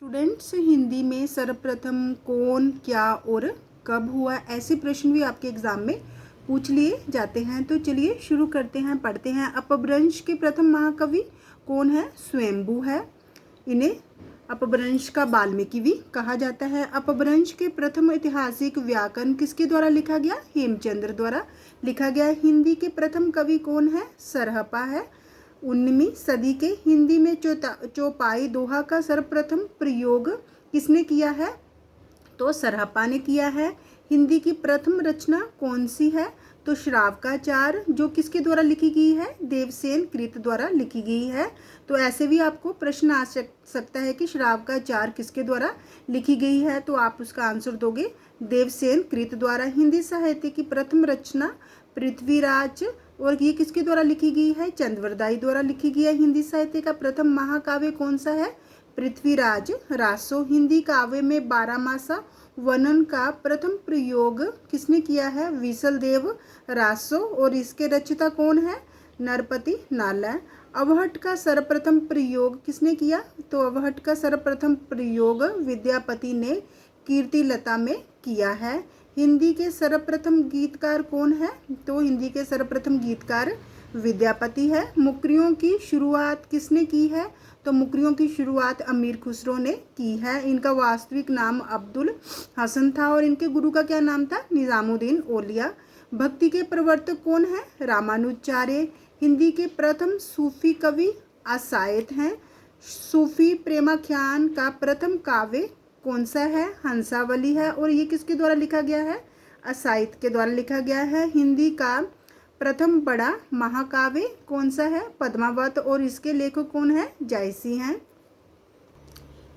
Students, Hindi में सर्वप्रथम कौन, क्या और कब हुआ, ऐसे प्रश्न भी आपके एग्जाम में पूछ लिए जाते हैं। तो चलिए शुरू करते हैं, पढ़ते हैं। अपभ्रंश के प्रथम महाकवि कौन है? स्वयंभू है। इन्हें अपभ्रंश का वाल्मीकि भी कहा जाता है। अपभ्रंश के प्रथम ऐतिहासिक व्याकरण किसके द्वारा लिखा गया? हेमचंद्र द्वारा लिखा गया। हिंदी के प्रथम कवि कौन है? सरहपा है। 19वीं सदी के हिंदी में चौपाई दोहा का सर्वप्रथम प्रयोग किसने किया है? तो सरहपा ने किया है। हिंदी की प्रथम रचना कौन सी है? तो श्रावकाचार, जो किसके द्वारा लिखी गई है? देवसेन कृत द्वारा लिखी गई है। तो ऐसे भी आपको प्रश्न आ सकता है कि श्रावकाचार किसके द्वारा लिखी गई है, तो आप उसका आंसर दोगे देवसेन कृत द्वारा। हिंदी साहित्य की प्रथम रचना पृथ्वीराज, और ये किसके द्वारा लिखी गई है? चंद्रवरदाई द्वारा लिखी गई है। हिंदी साहित्य का प्रथम महाकाव्य कौन सा है? पृथ्वीराज रासो। हिंदी काव्य में बारहमासा वर्णन का प्रथम प्रयोग किसने किया है? विसलदेव रासो, और इसके रचयिता कौन है? नरपति नालय। अवहट का सर्वप्रथम प्रयोग किसने किया? तो अवहट का सर्वप्रथम प्रयोग विद्यापति ने कीर्तिलता में किया है। हिंदी के सर्वप्रथम गीतकार कौन है? तो हिंदी के सर्वप्रथम गीतकार विद्यापति है। मुकरियों की शुरुआत किसने की है? तो मुकरियों की शुरुआत अमीर खुसरो ने की है। इनका वास्तविक नाम अब्दुल हसन था और इनके गुरु का क्या नाम था? निजामुद्दीन औलिया। भक्ति के प्रवर्तक कौन है? रामानुजाचार्य। हिंदी के प्रथम सूफी कवि असायत हैं। सूफी प्रेमाख्यान का प्रथम काव्य कौन सा है? हंसावली है, और ये किसके द्वारा लिखा गया है? असायत के द्वारा लिखा गया है। हिंदी का प्रथम बड़ा महाकाव्य कौन सा है? पद्मावत, और इसके लेखक कौन है? जायसी हैं।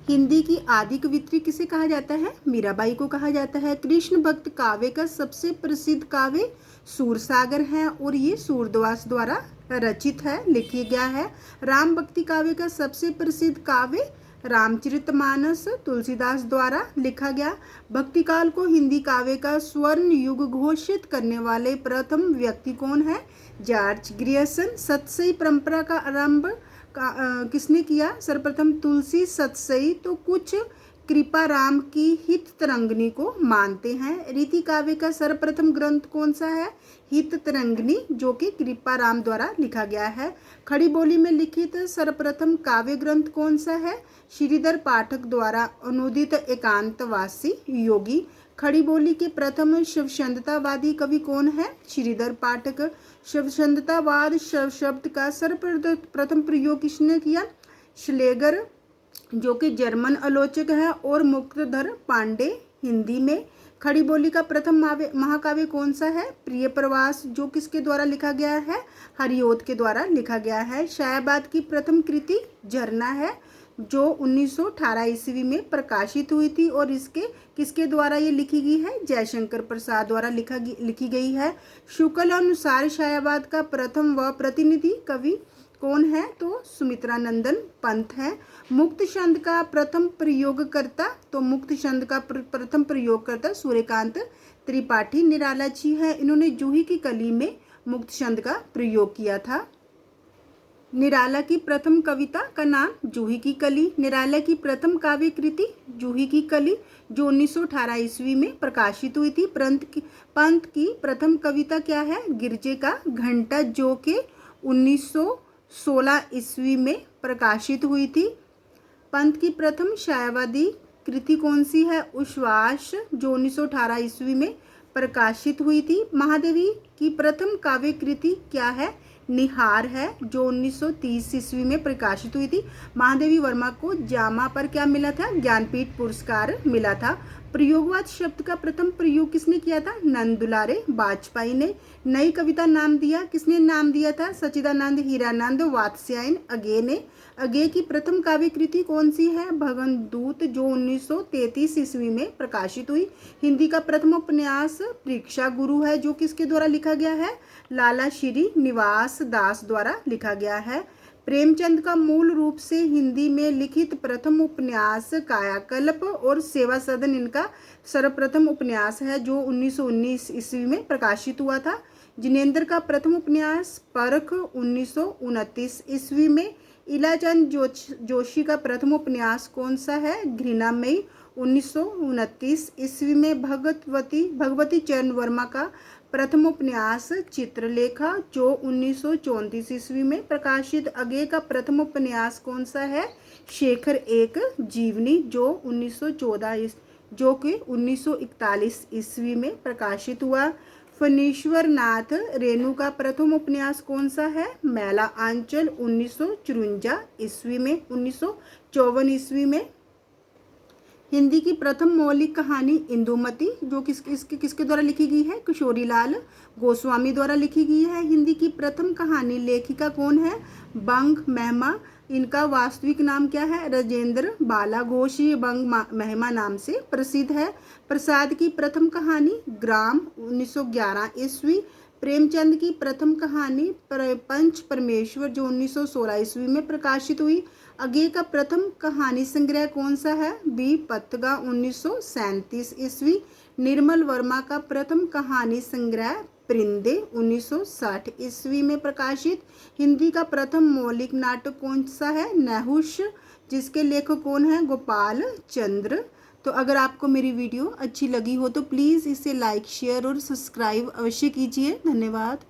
हिंदी की आदि कवित्री किसे कहा जाता है? मीराबाई को कहा जाता है। कृष्ण भक्त काव्य का सबसे प्रसिद्ध काव्य सूरसागर है, और ये सूरदास द्वारा रचित है, लिखा गया है। राम भक्ति काव्य का सबसे प्रसिद्ध काव्य रामचरितमानस तुलसीदास द्वारा लिखा गया। भक्ति काल को हिंदी काव्य का स्वर्ण युग घोषित करने वाले प्रथम व्यक्ति कौन है? George Grierson. सतसई परंपरा का आरंभ किसने किया? सर्वप्रथम तुलसी सतसई तो कुछ कृपाराम की हित तरंगिणी को मानते हैं। रीति काव्य का सर्वप्रथम ग्रंथ कौन सा है? हित तरंगिणी, जो कि कृपाराम द्वारा लिखा गया है। खड़ी बोली में लिखित सर्वप्रथम काव्य ग्रंथ कौन सा है? श्रीधर पाठक द्वारा अनुदित एकांतवासी योगी। खड़ी बोली के प्रथम शब्दवादी कवि कौन है? श्रीधर पाठक। शब्दवाद शब्द का सर्वप्रथम प्रयोग किसने किया? श्लेगर, जो कि जर्मन आलोचक है, और मुक्तधर पांडे। हिंदी में खड़ी बोली का प्रथम महाकाव्य कौन सा है? प्रिय प्रवास, जो किसके द्वारा लिखा गया है? हरिओद के द्वारा लिखा गया है। शायाबाद की प्रथम कृति झरना है, जो 1918 ईस्वी में प्रकाशित हुई थी, और इसके किसके द्वारा ये लिखी गई है? जयशंकर प्रसाद द्वारा लिखी गई है। शुक्ल अनुसार शायाबाद का प्रथम व प्रतिनिधि कवि कौन है? तो सुमित्रानंदन पंत है। मुक्त छंद का प्रथम प्रयोगकर्ता, तो मुक्त छंद का प्रथम प्रयोगकर्ता सूर्यकांत त्रिपाठी निराला जी है। इन्होंने जूही की कली में मुक्त छंद का प्रयोग किया था। निराला की प्रथम कविता का नाम जूही की कली। निराला की प्रथम काव्य कृति जूही की कली, जो 1918 ईस्वी में प्रकाशित हुई थी। पंत की प्रथम कविता क्या है? गिरजे का घंटा, जो कि 1916 ईस्वी में प्रकाशित हुई थी। पंत की प्रथम छायावादी कृति कौन सी है? उच्छ्वास, जो 1918 ईस्वी में प्रकाशित हुई थी। महादेवी की प्रथम काव्य कृति क्या है? निहार है, जो 1930 ईस्वी में प्रकाशित हुई थी। महादेवी वर्मा को जामा पर क्या मिला था? ज्ञानपीठ पुरस्कार मिला था। प्रयोगवाद शब्द का प्रथम प्रयोग किसने किया था? नंद दुलारे वाजपेयी ने। नई कविता नाम दिया किसने? नाम दिया था सच्चिदानंद हीरानंद वात्स्यायन अगे ने। अगे की प्रथम काव्य कृति कौन सी है? भगवदूत, जो 1933 ईस्वी में प्रकाशित हुई। हिंदी का प्रथम उपन्यास परीक्षा गुरु है, जो किसके द्वारा लिखा गया है? लाला श्री निवास दास द्वारा लिखा गया है। प्रेमचंद का मूल रूप से हिंदी में लिखित प्रथम उपन्यास कायाकल्प और सेवा सदन इनका सर्वप्रथम उपन्यास है, जो 1919 ईस्वी में प्रकाशित हुआ था। जिनेंद्र का प्रथम उपन्यास परख 1929 ईस्वी में। इलाचंद जोशी का प्रथम उपन्यास कौन सा है? घृणामयी 1929 ईस्वी में। भगवती चरण वर्मा का प्रथम उपन्यास चित्रलेखा जो 1934 ईस्वी में प्रकाशित। अगे का प्रथम उपन्यास कौन सा है? शेखर एक जीवनी जो 1914 जो कि 1941 ईस्वी में प्रकाशित हुआ। फणीश्वर नाथ रेणु का प्रथम उपन्यास कौन सा है? मैला आंचल 1954 ईस्वी में। 1954 ईस्वी में। हिंदी की प्रथम मौलिक कहानी इंदुमती जो किसके द्वारा लिखी गई है? किशोरीलाल गोस्वामी द्वारा लिखी गई है। हिंदी की प्रथम कहानी लेखिका कौन है? बंग मेहमा। इनका वास्तविक नाम क्या है? राजेंद्र बाला घोष। ये बंग मेहमा नाम से प्रसिद्ध है। प्रसाद की प्रथम कहानी ग्राम 1911 ईस्वी। प्रेमचंद की प्रथम कहानी पंच परमेश्वर जो 1916 ईस्वी में प्रकाशित हुई। अगे का प्रथम कहानी संग्रह कौन सा है? बी पत्तगा 1937 ईस्वी। निर्मल वर्मा का प्रथम कहानी संग्रह परिंदे 1960 ईस्वी में प्रकाशित। हिंदी का प्रथम मौलिक नाटक कौन सा है? नहुष जिसके लेखक कौन है? गोपाल चंद्र। तो अगर आपको मेरी वीडियो अच्छी लगी हो तो प्लीज़ इसे लाइक शेयर और सब्सक्राइब अवश्य कीजिए। धन्यवाद।